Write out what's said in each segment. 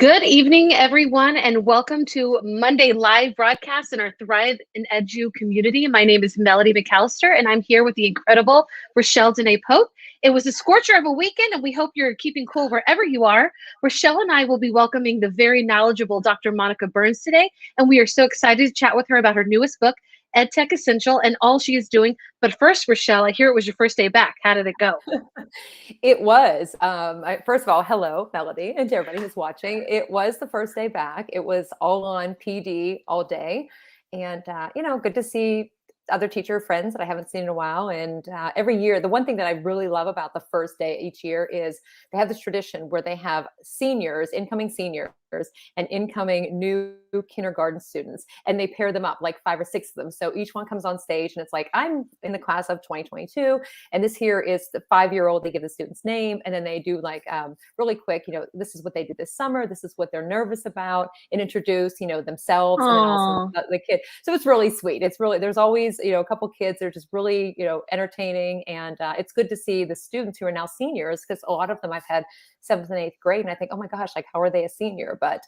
Good evening, everyone, and welcome to Monday Live broadcast in our Thrive in Edu community. My name is Melody McAllister, and I'm here with the incredible Rachelle Dene Pope. It was a scorcher of a weekend, and we hope you're keeping cool wherever you are. Rachelle and I will be welcoming the very knowledgeable Dr. Monica Burns today, and we are so excited to chat with her about her newest book, EdTech Essential, and all she is doing. But first, Rachelle, I hear it was your first day back. How did it go? It was. First of all, hello, Melody, and to everybody who's watching. It was the first day back. It was all on PD all day. And, good to see other teacher friends that I haven't seen in a while. And every year, the one thing that I really love about the first day each year is they have this tradition where they have seniors, incoming seniors, and incoming new kindergarten students, and they pair them up, like 5 or 6 of them. So each one comes on stage and it's like, I'm in the class of 2022, and this here is the 5-year-old. They give the student's name, and then they do like really quick, this is what they did this summer, this is what they're nervous about, and introduce, themselves. Aww. And then also the kid. So it's really sweet. It's really, there's always, a couple kids that are just really, entertaining. And it's good to see the students who are now seniors, because a lot of them I've had 7th and 8th grade, and I think, oh my gosh, like, how are they a senior? But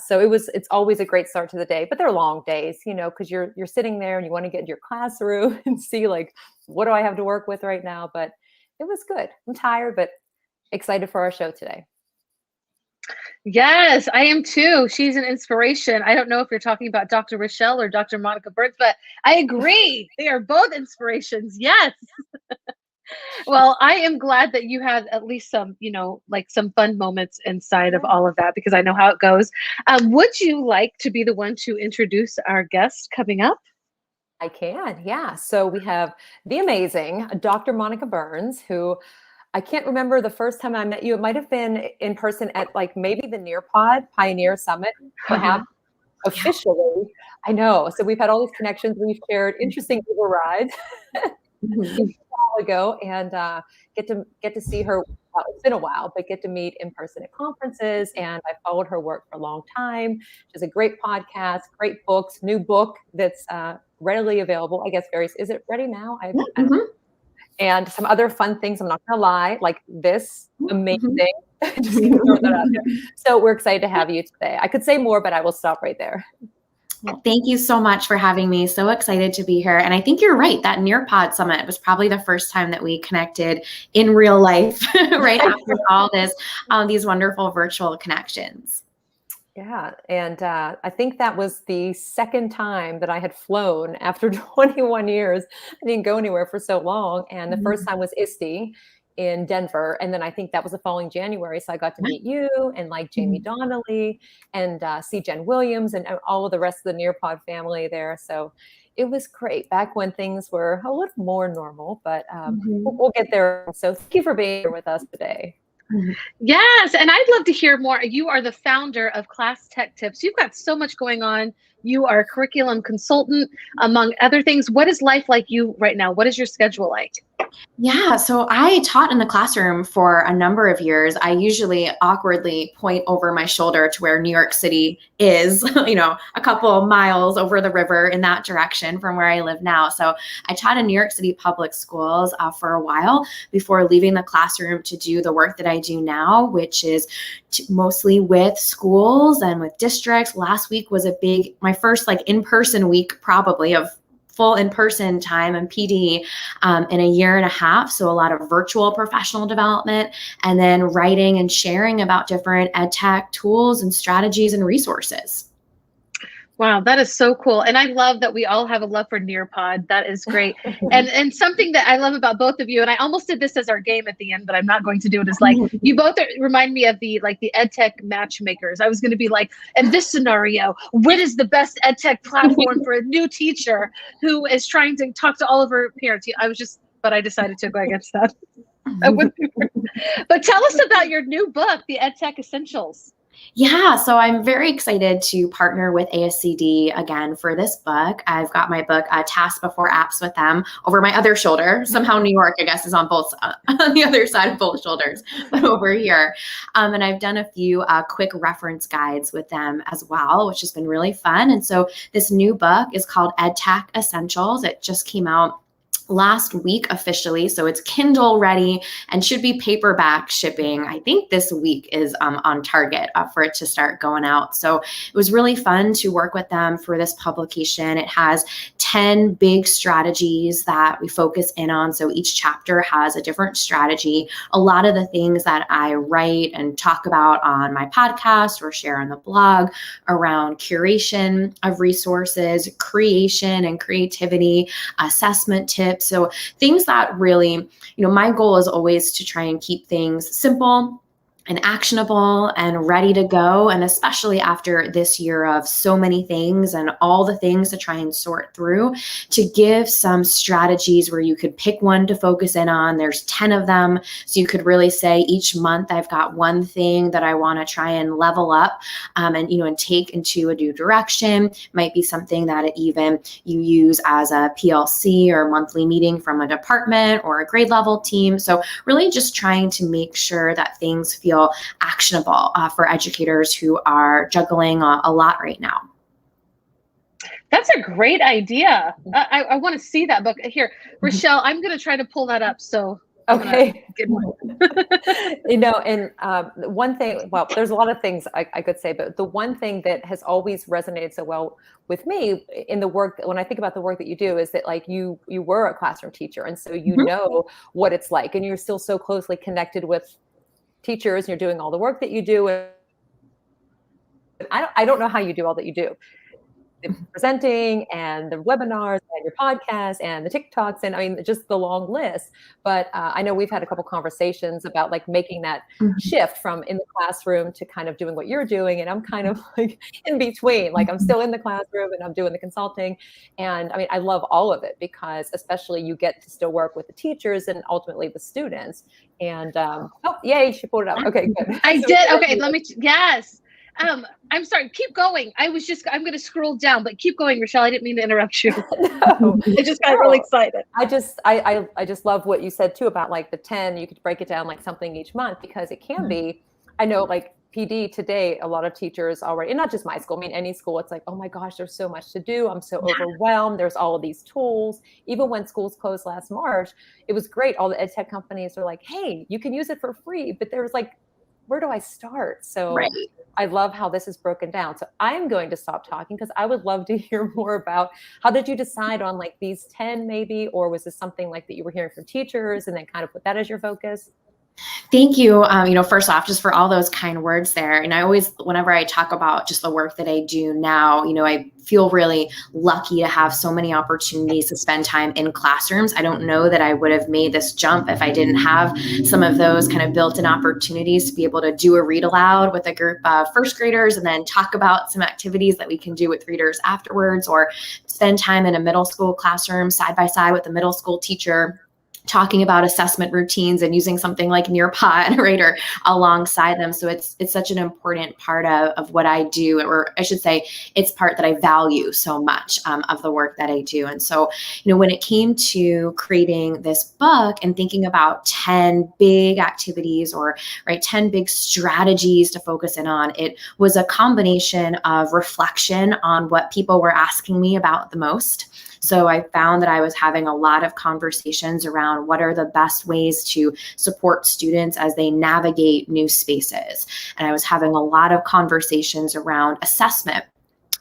so it's always a great start to the day, but they're long days, because you're sitting there and you want to get in your classroom and see, like, what do I have to work with right now? But it was good. I'm tired, but excited for our show today. Yes, I am too. She's an inspiration. I don't know if you're talking about Dr. Rachelle or Dr. Monica Burns, but I agree. They are both inspirations. Yes. Well, I am glad that you had at least some, some fun moments inside of all of that, because I know how it goes. Would you like to be the one to introduce our guest coming up? I can, yeah. So we have the amazing Dr. Monica Burns, who I can't remember the first time I met you. It might have been in person at like maybe the Nearpod Pioneer Summit, perhaps. Officially. I know. So we've had all these connections. We've shared interesting Uber rides. Ago, and get to see her. It's been a while, but get to meet in person at conferences. And I followed her work for a long time. She has a great podcast, great books, new book that's readily available. I guess is it ready now? I don't know. And some other fun things. I'm not gonna lie, like this amazing. Just gonna throw that out there. So we're excited to have you today. I could say more, but I will stop right there. Well, thank you so much for having me. So excited to be here. And I think you're right. That Nearpod Summit was probably the first time that we connected in real life, right after all these wonderful virtual connections. Yeah. And I think that was the second time that I had flown after 21 years. I didn't go anywhere for so long. And the first time was ISTE in Denver. And then I think that was the following January. So I got to meet you and like Jamie Donnelly and see Jen Williams and all of the rest of the Nearpod family there. So it was great back when things were a little more normal, but we'll get there. So thank you for being here with us today. Yes, and I'd love to hear more. You are the founder of Class Tech Tips. You've got so much going on. You are a curriculum consultant, among other things. What is life like you right now? What is your schedule like? Yeah, so I taught in the classroom for a number of years. I usually awkwardly point over my shoulder to where New York City is, a couple of miles over the river in that direction from where I live now. So I taught in New York City public schools for a while before leaving the classroom to do the work that I do now, which is mostly with schools and with districts. Last week was my first in-person week probably of full in-person time and PD in a year and a half. So a lot of virtual professional development, and then writing and sharing about different ed tech tools and strategies and resources. Wow, that is so cool. And I love that we all have a love for Nearpod. That is great. and something that I love about both of you, and I almost did this as our game at the end, but I'm not going to do it, is like, you both remind me of the EdTech matchmakers. I was going to be like, in this scenario, what is the best EdTech platform for a new teacher who is trying to talk to all of her parents? But I decided to go against that. But tell us about your new book, the EdTech Essentials. Yeah, so I'm very excited to partner with ASCD again for this book. I've got my book, Tasks Before Apps, with them over my other shoulder. Somehow New York, I guess, is on the other side of both shoulders, but over here. And I've done a few quick reference guides with them as well, which has been really fun. And so this new book is called EdTech Essentials. It just came out last week officially. So it's Kindle ready and should be paperback shipping. I think this week is on target for it to start going out. So it was really fun to work with them for this publication. It has 10 big strategies that we focus in on. So each chapter has a different strategy. A lot of the things that I write and talk about on my podcast or share on the blog around curation of resources, creation and creativity, assessment tips. So things that really, my goal is always to try and keep things simple and actionable and ready to go. And especially after this year of so many things and all the things to try and sort through, to give some strategies where you could pick one to focus in on. There's 10 of them. So you could really say each month I've got one thing that I want to try and level up and take into a new direction. Might be something that even you use as a PLC or monthly meeting from a department or a grade level team. So really just trying to make sure that things feel actionable for educators who are juggling a lot right now. That's a great idea. I want to see that book. Here, Rachelle, I'm going to try to pull that up. So okay. And one thing, well, there's a lot of things I could say, but the one thing that has always resonated so well with me in the work, when I think about the work that you do, is that like you were a classroom teacher. And so you know what it's like, and you're still so closely connected with teachers, and you're doing all the work that you do. And I don't know how you do all that you do. The presenting and the webinars and your podcast and the TikToks, and I mean, just the long list. But I know we've had a couple conversations about like making that shift from in the classroom to kind of doing what you're doing. And I'm kind of like in between, like I'm still in the classroom and I'm doing the consulting. And I mean, I love all of it because especially you get to still work with the teachers and ultimately the students. And oh, yay, she pulled it up. Okay, good. I did. Okay, yes. I'm sorry. Keep going. I'm going to scroll down, but keep going, Rachelle. I didn't mean to interrupt you. No, I just got really excited. I just love what you said too about like the 10. You could break it down like something each month because it can be. I know like PD today, a lot of teachers already, and not just my school. I mean, any school. It's like, oh my gosh, there's so much to do. I'm so overwhelmed. There's all of these tools. Even when schools closed last March, it was great. All the ed tech companies are like, hey, you can use it for free. But there's like, where do I start? So I love how this is broken down. So I'm going to stop talking because I would love to hear more about how did you decide on like these 10 maybe, or was this something like that you were hearing from teachers and then kind of put that as your focus? Thank you. First off, just for all those kind words there. And I always, whenever I talk about just the work that I do now, I feel really lucky to have so many opportunities to spend time in classrooms. I don't know that I would have made this jump if I didn't have some of those kind of built-in opportunities to be able to do a read aloud with a group of first graders and then talk about some activities that we can do with readers afterwards, or spend time in a middle school classroom side by side with a middle school teacher talking about assessment routines and using something like Nearpod, right, or alongside them. So it's such an important part of what I do, or I should say it's part that I value so much of the work that I do. And so, when it came to creating this book and thinking about 10 big activities or 10 big strategies to focus in on, it was a combination of reflection on what people were asking me about the most. So I found that I was having a lot of conversations around what are the best ways to support students as they navigate new spaces. And I was having a lot of conversations around assessment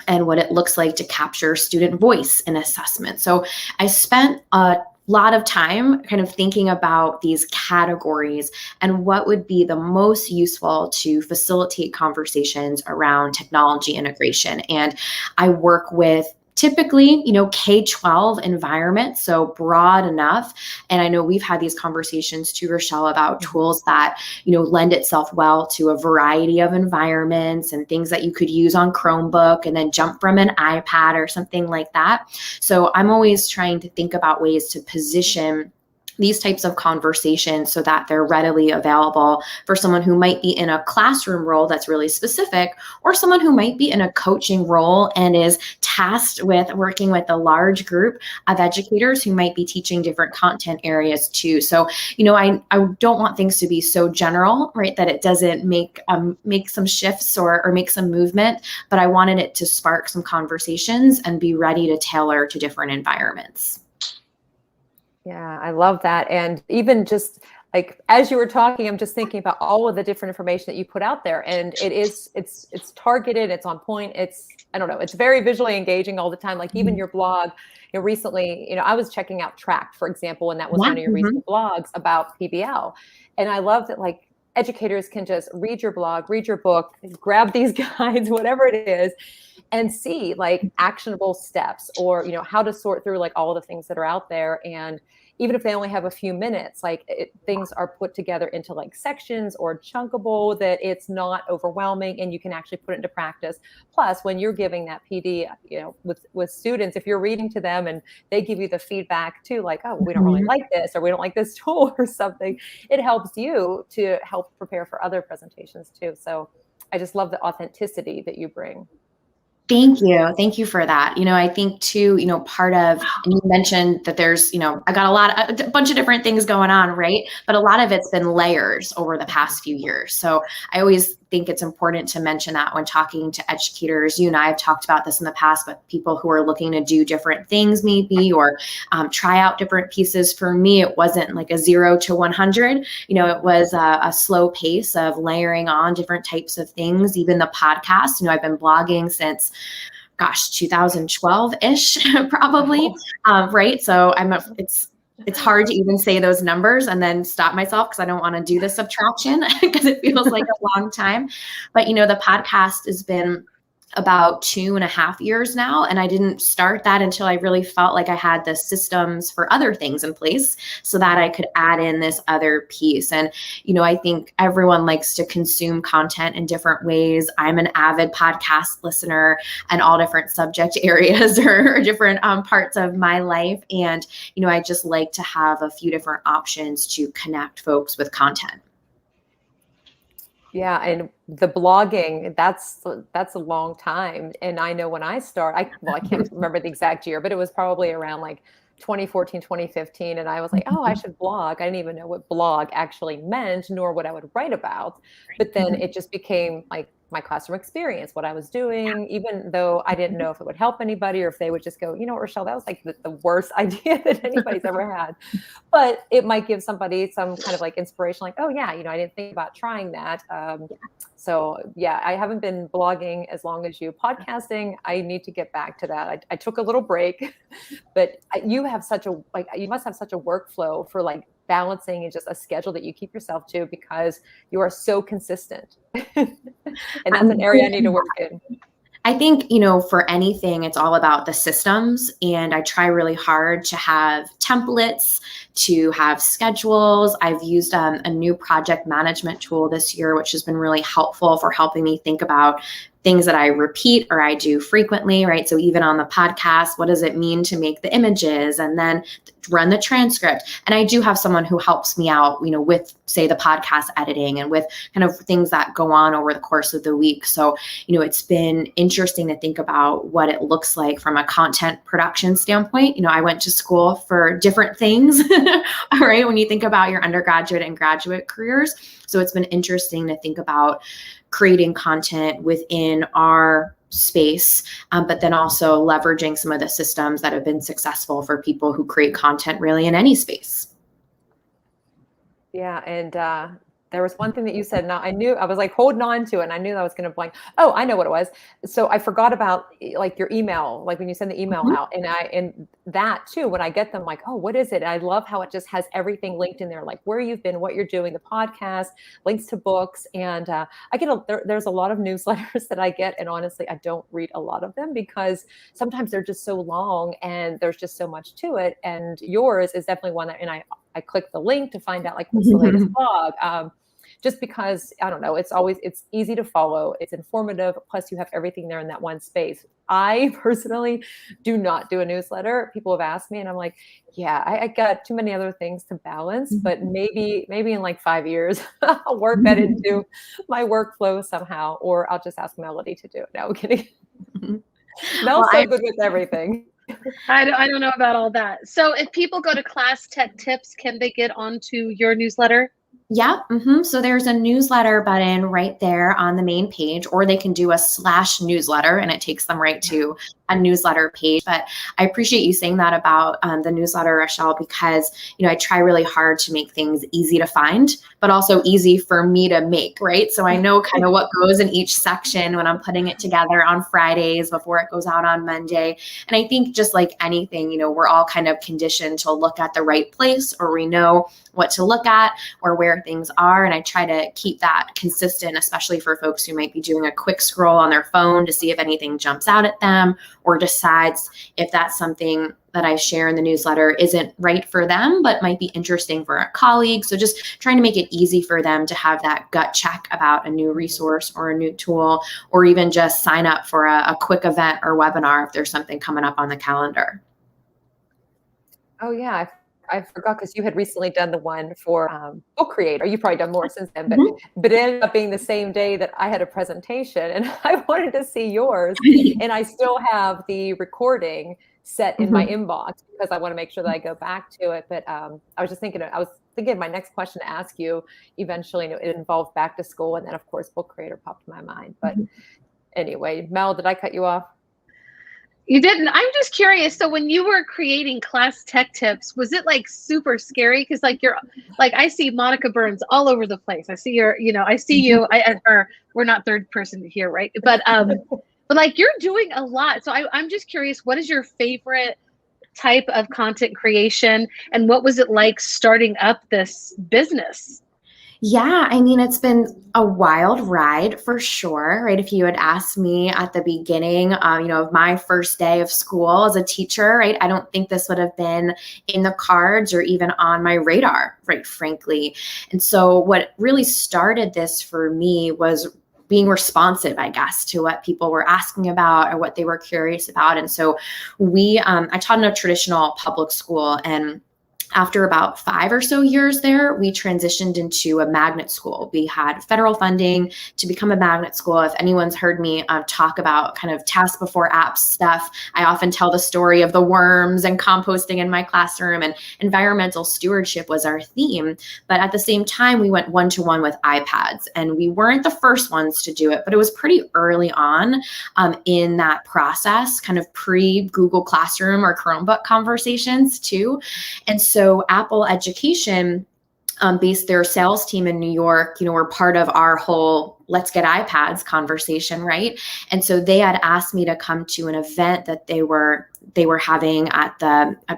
and what it looks like to capture student voice in assessment. So I spent a lot of time kind of thinking about these categories and what would be the most useful to facilitate conversations around technology integration. And I work with typically, K-12 environment, so broad enough. And I know we've had these conversations too, Rachelle, about tools that, lend itself well to a variety of environments and things that you could use on Chromebook and then jump from an iPad or something like that. So I'm always trying to think about ways to position these types of conversations so that they're readily available for someone who might be in a classroom role that's really specific, or someone who might be in a coaching role and is tasked with working with a large group of educators who might be teaching different content areas too. So, I don't want things to be so general, right, that it doesn't make some shifts or make some movement, but I wanted it to spark some conversations and be ready to tailor to different environments. Yeah, I love that. And even just like as you were talking, I'm just thinking about all of the different information that you put out there. And it's targeted, it's on point, I don't know, it's very visually engaging all the time. Like even your blog, recently, I was checking out Tract, for example, and that was Yeah. one of your recent blogs about PBL. And I love that like educators can just read your blog, read your book, grab these guides, whatever it is, and see like actionable steps or how to sort through like all the things that are out there. And even if they only have a few minutes, like things are put together into like sections or chunkable, that it's not overwhelming and you can actually put it into practice. Plus when you're giving that PD with students, if you're reading to them and they give you the feedback too, like, oh, we don't really like this, or we don't like this tool or something, it helps you to help prepare for other presentations too. So I just love the authenticity that you bring. Thank you. Thank you for that. I think too, part of, and you mentioned that there's, I got a bunch of different things going on, right? But a lot of it's been layers over the past few years. So I always think it's important to mention that when talking to educators. You and I have talked about this in the past, but people who are looking to do different things maybe, or try out different pieces. For me, it wasn't like a 0 to 100. It was a slow pace of layering on different types of things. Even the podcast, I've been blogging since 2012-ish, probably. Right. So it's hard to even say those numbers and then stop myself because I don't want to do the subtraction because it feels like a long time. But, the podcast has been about 2.5 years now. And I didn't start that until I really felt like I had the systems for other things in place so that I could add in this other piece. And, I think everyone likes to consume content in different ways. I'm an avid podcast listener and all different subject areas or different parts of my life. And, I just like to have a few different options to connect folks with content. Yeah, and the blogging, that's a long time. And I know when I I can't remember the exact year, but it was probably around like 2014, 2015. And I was like, oh, I should blog. I didn't even know what blog actually meant, nor what I would write about. But then it just became like my classroom experience, what I was doing, even though I didn't know if it would help anybody or if they would just go, Rachelle, that was like the worst idea that anybody's ever had. But it might give somebody some kind of like inspiration, like, oh yeah, I didn't think about trying that. So yeah, I haven't been blogging as long as you. Podcasting, I need to get back to that. I took a little break, but you must have such a workflow for like balancing and just a schedule that you keep yourself to because you are so consistent. And that's an area I need to work in. I think, for anything, it's all about the systems. And I try really hard to have templates, to have schedules. I've used a new project management tool this year, which has been really helpful for helping me think about things that I repeat or I do frequently, right? So even on the podcast, what does it mean to make the images and then run the transcript? And I do have someone who helps me out, with say the podcast editing and with kind of things that go on over the course of the week. So, it's been interesting to think about what it looks like from a content production standpoint. I went to school for different things, right? When you think about your undergraduate and graduate careers. So it's been interesting to think about creating content within our space, but then also leveraging some of the systems that have been successful for people who create content really in any space. Yeah. And there was one thing that you said. Now I knew I was like holding on to it and I knew I was going to blank. Oh, I know what it was. So I forgot about like your email, like when you send the email out and that too, when I get them like, oh, what is it? I love how it just has everything linked in there, like where you've been, what you're doing, the podcast, links to books. And I get there's a lot of newsletters that I get. And honestly, I don't read a lot of them because sometimes they're just so long and there's just so much to it. And yours is definitely one that, and I click the link to find out like what's the latest blog. Just because, I don't know, it's easy to follow. It's informative. Plus you have everything there in that one space. I personally do not do a newsletter. People have asked me and I'm like, yeah, I got too many other things to balance, but maybe in like 5 years, I'll work that into my workflow somehow, or I'll just ask Melody to do it. No, I'm kidding. Mel's so good with everything. I don't know about all that. So if people go to Class Tech Tips, can they get onto your newsletter? Yeah. So there's a newsletter button right there on the main page, or they can do a /newsletter and it takes them right to a newsletter page. But I appreciate you saying that about the newsletter, Rachelle, because, I try really hard to make things easy to find, but also easy for me to make, right? So I know kind of what goes in each section when I'm putting it together on Fridays before it goes out on Monday. And I think just like anything, we're all kind of conditioned to look at the right place, or we know what to look at or where things are. And I try to keep that consistent, especially for folks who might be doing a quick scroll on their phone to see if anything jumps out at them or decides if that's something that I share in the newsletter isn't right for them, but might be interesting for a colleague. So just trying to make it easy for them to have that gut check about a new resource or a new tool, or even just sign up for a quick event or webinar if there's something coming up on the calendar. Oh yeah, I forgot because you had recently done the one for Book Creator. You've probably done more since then, but it ended up being the same day that I had a presentation, and I wanted to see yours, and I still have the recording set in my inbox because I want to make sure that I go back to it. But I was thinking of my next question to ask you eventually, and it involved back to school, and then of course Book Creator popped in my mind. But anyway, Mel, did I cut you off? You didn't. I'm just curious. So when you were creating class tech tips, was it like super scary? Because I see Monica Burns all over the place. I see I see you. We're not third person here, right? But like you're doing a lot. So I'm just curious, what is your favorite type of content creation, and what was it like starting up this business? Yeah, I mean, it's been a wild ride for sure, right? If you had asked me at the beginning, of my first day of school as a teacher, right, I don't think this would have been in the cards or even on my radar, right, frankly. And so what really started this for me was being responsive, I guess, to what people were asking about or what they were curious about. And so I taught in a traditional public school, and after about 5 or so years there, we transitioned into a magnet school. We had federal funding to become a magnet school. If anyone's heard me talk about kind of task before apps stuff, I often tell the story of the worms and composting in my classroom, and environmental stewardship was our theme. But at the same time, we went one-to-one with iPads, and we weren't the first ones to do it, but it was pretty early on in that process, kind of pre-Google Classroom or Chromebook conversations too. And so Apple Education based their sales team in New York, were part of our whole let's get iPads conversation, right? And so they had asked me to come to an event that they were having at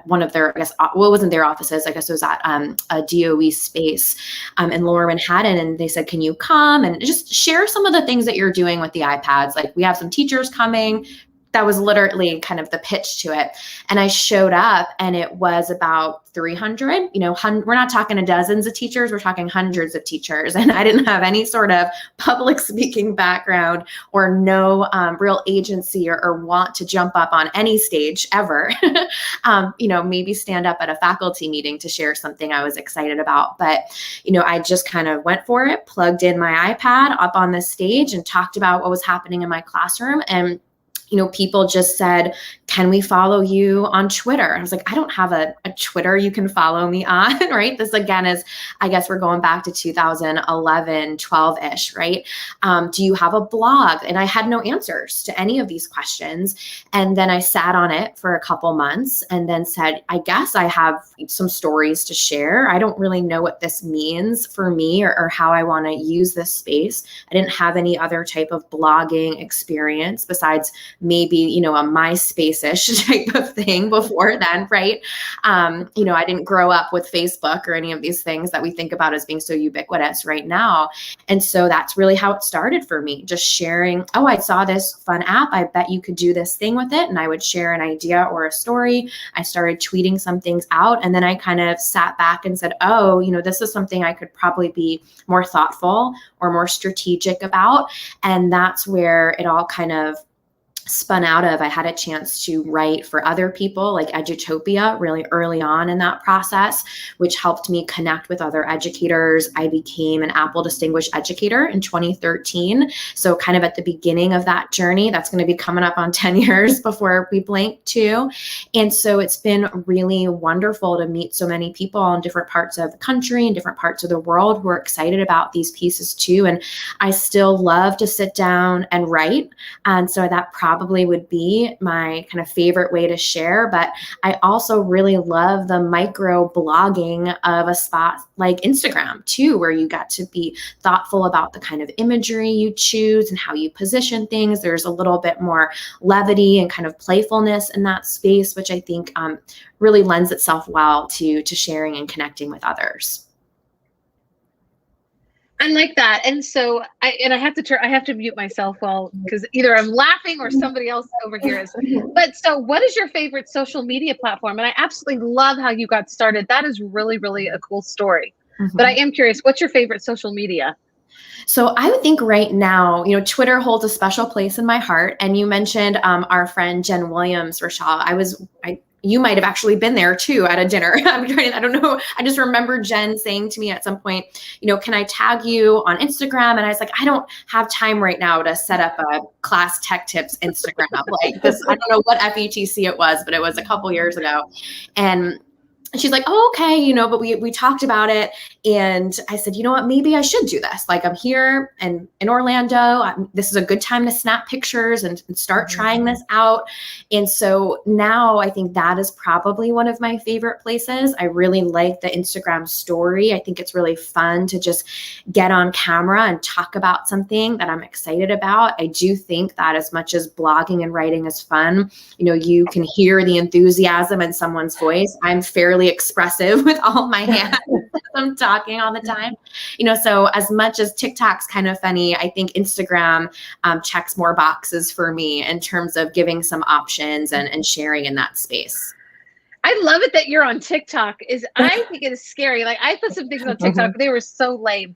one of their, it wasn't their offices, I guess it was at a DOE space in Lower Manhattan. And they said, can you come and just share some of the things that you're doing with the iPads? Like, we have some teachers coming. That was literally kind of the pitch to it. And I showed up, and it was about 300, we're not talking to dozens of teachers, we're talking hundreds of teachers. And I didn't have any sort of public speaking background or no real agency or want to jump up on any stage ever, maybe stand up at a faculty meeting to share something I was excited about. But, I just kind of went for it, plugged in my iPad up on the stage and talked about what was happening in my classroom. And people just said, can we follow you on Twitter? I was like, I don't have a Twitter you can follow me on, right? This again is, I guess we're going back to 2011, 12-ish, right? Do you have a blog? And I had no answers to any of these questions. And then I sat on it for a couple months and then said, I guess I have some stories to share. I don't really know what this means for me or how I want to use this space. I didn't have any other type of blogging experience besides maybe, a MySpace-ish type of thing before then, right? I didn't grow up with Facebook or any of these things that we think about as being so ubiquitous right now. And so that's really how it started for me, just sharing, I saw this fun app. I bet you could do this thing with it. And I would share an idea or a story. I started tweeting some things out. And then I kind of sat back and said, this is something I could probably be more thoughtful or more strategic about. And that's where it all kind of spun out of, I had a chance to write for other people like Edutopia really early on in that process, which helped me connect with other educators. I became an Apple Distinguished Educator in 2013. So kind of at the beginning of that journey, that's going to be coming up on 10 years before we blink too. And so it's been really wonderful to meet so many people in different parts of the country and different parts of the world who are excited about these pieces too. And I still love to sit down and write. And so that probably would be my kind of favorite way to share. But I also really love the micro blogging of a spot like Instagram too, where you got to be thoughtful about the kind of imagery you choose and how you position things. There's a little bit more levity and kind of playfulness in that space, which I think really lends itself well to sharing and connecting with others. I like that. And so I have to mute myself because either I'm laughing or somebody else over here is. But so what is your favorite social media platform? And I absolutely love how you got started. That is really, really a cool story. But I am curious, what's your favorite social media? So I would think right now, Twitter holds a special place in my heart. And you mentioned our friend Jen Williams, Rachelle. You might have actually been there too at a dinner. I don't know. I just remember Jen saying to me at some point, can I tag you on Instagram? And I was like, I don't have time right now to set up a class tech tips Instagram like this. I don't know what FETC it was, but it was a couple years ago. And she's like, oh, okay, but we talked about it. And I said, you know what, maybe I should do this. Like I'm here and in Orlando. This is a good time to snap pictures and start trying this out. And so now I think that is probably one of my favorite places. I really like the Instagram story. I think it's really fun to just get on camera and talk about something that I'm excited about. I do think that as much as blogging and writing is fun, you can hear the enthusiasm in someone's voice. I'm fairly expressive with all my hands. I'm talking all the time, so as much as TikTok's kind of funny, I think Instagram checks more boxes for me in terms of giving some options and sharing in that space. I love it that you're on TikTok. I think it is scary. Like I put some things on TikTok, but they were so lame.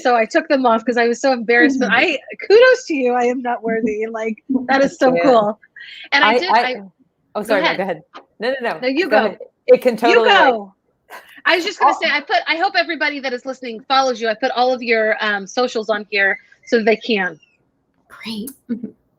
So I took them off because I was so embarrassed, but kudos to you. I am not worthy. Like that is so cool. And oh, sorry, go ahead. No, you go. Ahead. It can totally. You go. I was just going to say, I hope everybody that is listening follows you. I put all of your socials on here so that they can. Great.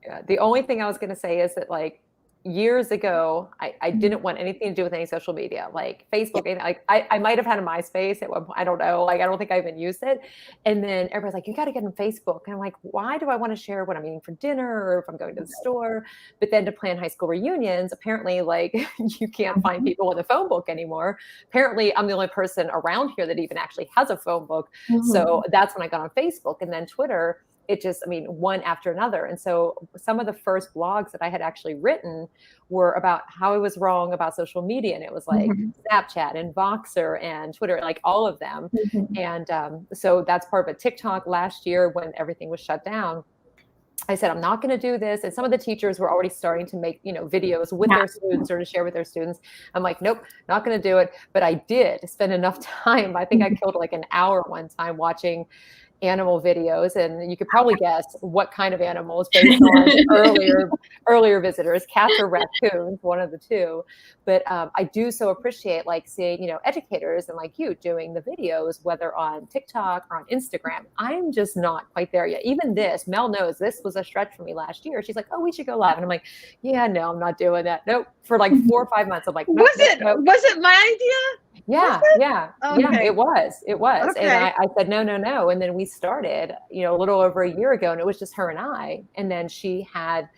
Yeah, the only thing I was going to say is that like years ago, I didn't want anything to do with any social media, like Facebook. Like I might have had a MySpace at one point. I don't know. Like I don't think I even used it. And then everybody's like, you got to get on Facebook. And I'm like, why do I want to share what I'm eating for dinner or if I'm going to the store? But then to plan high school reunions, apparently like you can't find people with a phone book anymore. Apparently I'm the only person around here that even actually has a phone book. So that's when I got on Facebook, and then Twitter. It just, one after another. And so some of the first blogs that I had actually written were about how I was wrong about social media. And it was like Snapchat and Voxer and Twitter, like all of them. And so that's part of it. TikTok last year when everything was shut down, I said, I'm not going to do this. And some of the teachers were already starting to make, videos with their students or to share with their students. I'm like, nope, not going to do it. But I did spend enough time. I think I killed like an hour one time watching animal videos, and you could probably guess what kind of animals based on earlier visitors, cats or raccoons, one of the two. But I do so appreciate like seeing, educators and like you doing the videos, whether on TikTok or on Instagram. I'm just not quite there yet. Even this, Mel knows this was a stretch for me last year. She's like, oh, we should go live. And I'm like, yeah, no, I'm not doing that. Nope. For like 4 or 5 months, I'm like, nope, was it my idea? Yeah. Okay. Yeah, it was. Okay. And I said, no. And then we started, a little over a year ago, and it was just her and I. And then she had,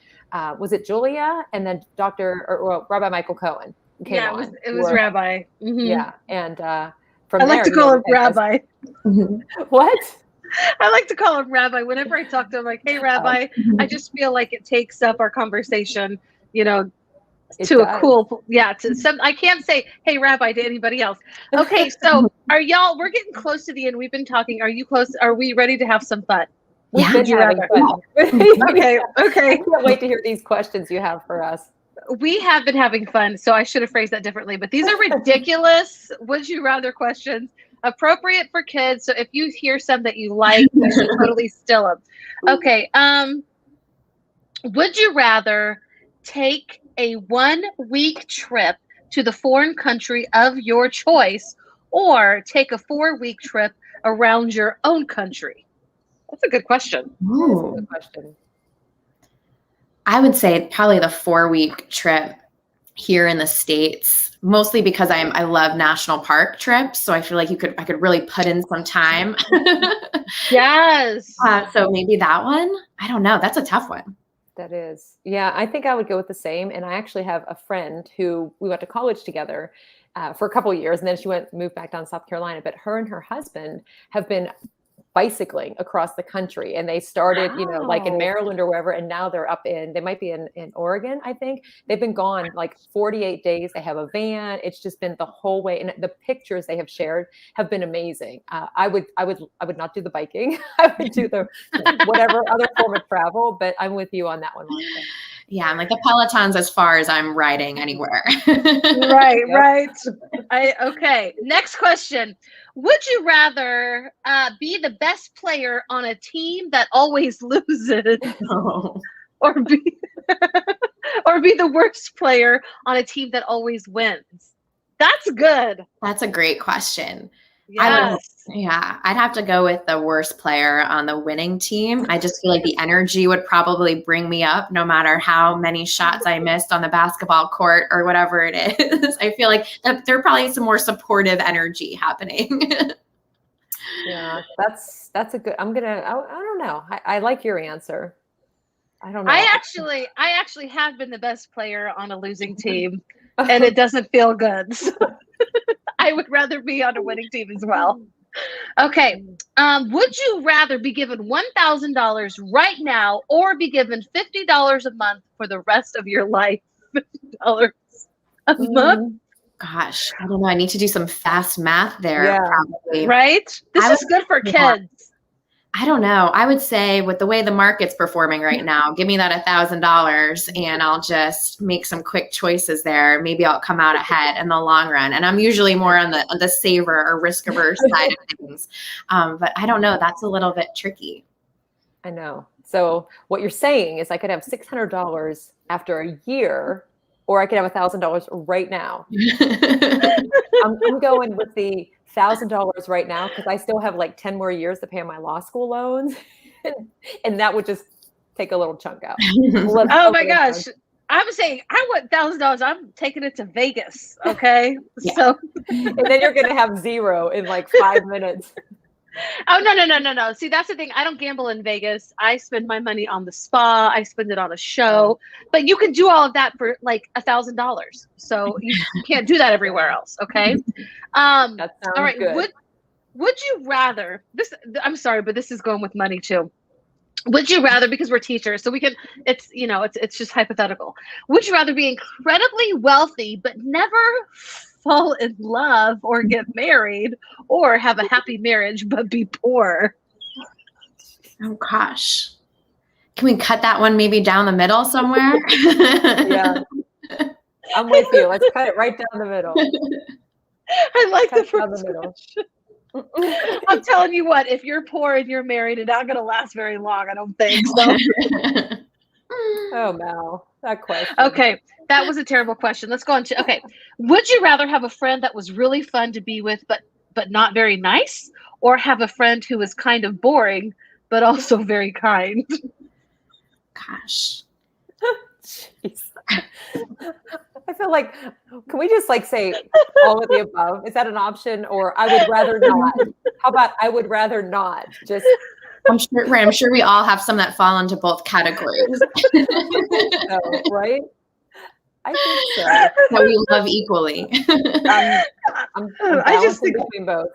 was it Julia? And then Rabbi Michael Cohen came on. It was Rabbi. Yeah. And from I like to call him Rabbi. What? I like to call him Rabbi. Whenever I talk to him, like, hey, Rabbi, I just feel like it takes up our conversation, a cool, to some, I can't say, hey, Rabbi, to anybody else. Okay, so we're getting close to the end. We've been talking. Are you close? Are we ready to have some fun? We've been having fun. Okay. I can't wait to hear these questions you have for us. We have been having fun, so I should have phrased that differently, but these are ridiculous would you rather questions, appropriate for kids. So if you hear some that you like, you should totally steal them. Okay. Would you rather take a 1 week trip to the foreign country of your choice or take a 4 week trip around your own country? That's a good question. That is a Ooh. good question. I would say probably the 4 week trip here in the States, mostly because I love national park trips. So I feel like I could really put in some time. Yes. So maybe that one. I don't know. That's a tough one. That is. Yeah, I think I would go with the same. And I actually have a friend who we went to college together for a couple of years, and then she moved back down to South Carolina. But her and her husband have been bicycling across the country, and they started, like in Wow. Maryland or wherever, and now they might be in Oregon, I think. They've been gone like 48 days. They have a van. It's just been the whole way, and the pictures they have shared have been amazing. I would not do the biking. I would do the whatever other form of travel, but I'm with you on that one, Monica. Yeah, I'm like the Peloton's as far as I'm riding anywhere. Right, Yep. right. Okay. Next question. Would you rather be the best player on a team that always loses Oh, or be or be the worst player on a team that always wins? That's good. that's a great question. Yes. I'd have to go with the worst player on the winning team. I just feel like the energy would probably bring me up no matter how many shots I missed on the basketball court or whatever it is. I feel like there are probably some more supportive energy happening. Yeah, that's a good. I don't know. I like your answer. I don't know. I actually have been the best player on a losing team, and it doesn't feel good. So I would rather be on a winning team as well. Okay. Would you rather be given $1,000 right now or be given $50 a month for the rest of your life? $50 a month, Gosh, I don't know. I need to do some fast math there, Yeah. probably. right? This is good for kids. I don't know. I would say with the way the market's performing right now, give me that $1,000 and I'll just make some quick choices there. Maybe I'll come out ahead in the long run. And I'm usually more on the saver or risk averse side of things. But I don't know. That's a little bit tricky. I know. So what you're saying is I could have $600 after a year, or I could have $1,000 right now. I'm going with the $1,000 right now because I still have like 10 more years to pay my law school loans, and that would just take a little chunk out. Oh my gosh. I'm saying I want $1,000. I'm taking it to Vegas. Okay. Yeah. So And then you're going to have zero in like 5 minutes. oh no. See, that's the thing. I don't gamble in Vegas. I spend my money on the spa. I spend it on a show. But you can do all of that for like $1,000. So you can't do that everywhere else. Okay. That sounds All right. good. Would you rather this? I'm sorry, but this is going with money too. Would you rather, because we're teachers, so we can, it's just hypothetical. Would you rather be incredibly wealthy but never fall in love or get married, or have a happy marriage but be poor? Oh, gosh. Can we cut that one maybe down the middle somewhere? Yeah. I'm with you. Let's cut it right down the middle. I like Cut the down the first middle. I'm telling you what, if you're poor and you're married, it's not going to last very long, I don't think. So. Oh, Mal, that question. Okay, that was a terrible question. Let's go on to, okay. Would you rather have a friend that was really fun to be with, but not very nice, or have a friend who is kind of boring, but also very kind? Gosh. Jeez. I feel like, can we just like say all of the above? Is that an option? Or I would rather not? How about I would rather not? Just I'm sure we all have some that fall into both categories. so, right? I think so. That we love equally. I'm I just balancing think between both.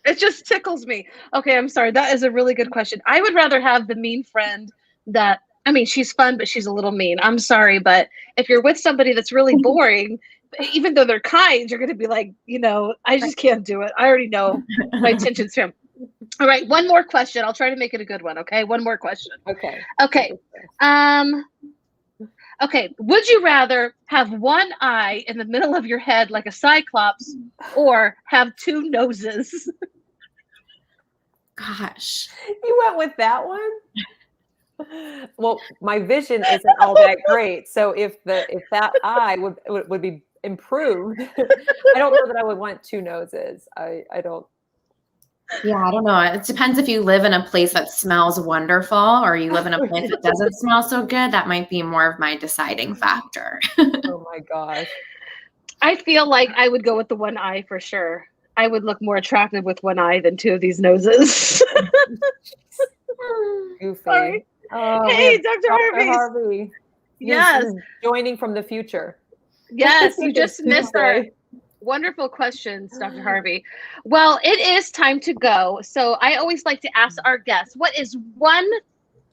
it just tickles me. Okay, I'm sorry. That is a really good question. I would rather have the mean friend that, I mean, she's fun, but she's a little mean. I'm sorry, but if you're with somebody that's really boring, even though they're kind, you're going to be like, I just can't do it. I already know my intentions for him. All right, one more question. I'll try to make it a good one. Okay, one more question. Okay. Okay. Okay. Would you rather have one eye in the middle of your head like a cyclops, or have two noses? Gosh. You went with that one? Well, my vision isn't all that great. So if that eye would be improved, I don't know that I would want two noses. I don't. Yeah, I don't know. It depends if you live in a place that smells wonderful or you live in a place that doesn't smell so good. That might be more of my deciding factor. Oh my gosh. I feel like I would go with the one eye for sure. I would look more attractive with one eye than two of these noses. Goofy. Sorry. Oh, Hey, Dr. Harvey. Harvey. Yes. He's joining from the future. Yes, you just It's missed our Tuesday. wonderful questions, Dr. Harvey. Well, it is time to go. So I always like to ask our guests, what is one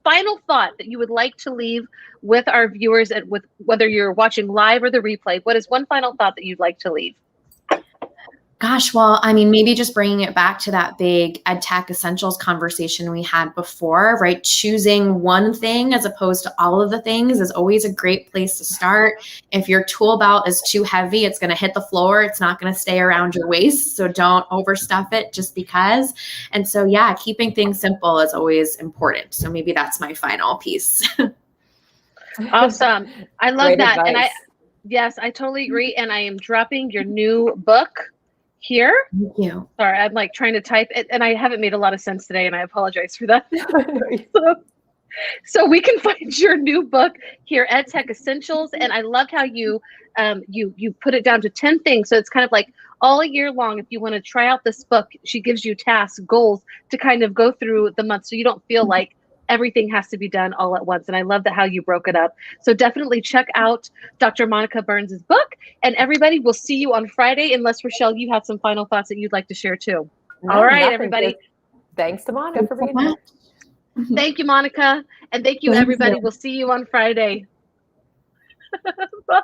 final thought that you would like to leave with our viewers, and with whether you're watching live or the replay? What is one final thought that you'd like to leave? Gosh, well, I mean, maybe just bringing it back to that big EdTech essentials conversation we had before, right? Choosing one thing as opposed to all of the things is always a great place to start. If your tool belt is too heavy, it's going to hit the floor. It's not going to stay around your waist. So don't overstuff it just because. And so, yeah, keeping things simple is always important. So maybe that's my final piece. Awesome. I love Great that. And advice. yes, I totally agree. And I am dropping your new book here. Thank you. Sorry, I'm like trying to type it, and I haven't made a lot of sense today, and I apologize for that. So we can find your new book here at Tech Essentials, and I loved how you put it down to 10 things. So it's kind of like all year long. If you want to try out this book, she gives you tasks, goals to kind of go through the month, so you don't feel like everything has to be done all at once. And I love that how you broke it up. So definitely check out Dr. Monica Burns' book. And everybody, will see you on Friday, unless, Rachelle, you have some final thoughts that you'd like to share too. No, All right, nothing. everybody. Just thanks to Monica for being here. Thank you, Monica. And thank you, Thank everybody. you. We'll see you on Friday. Bye.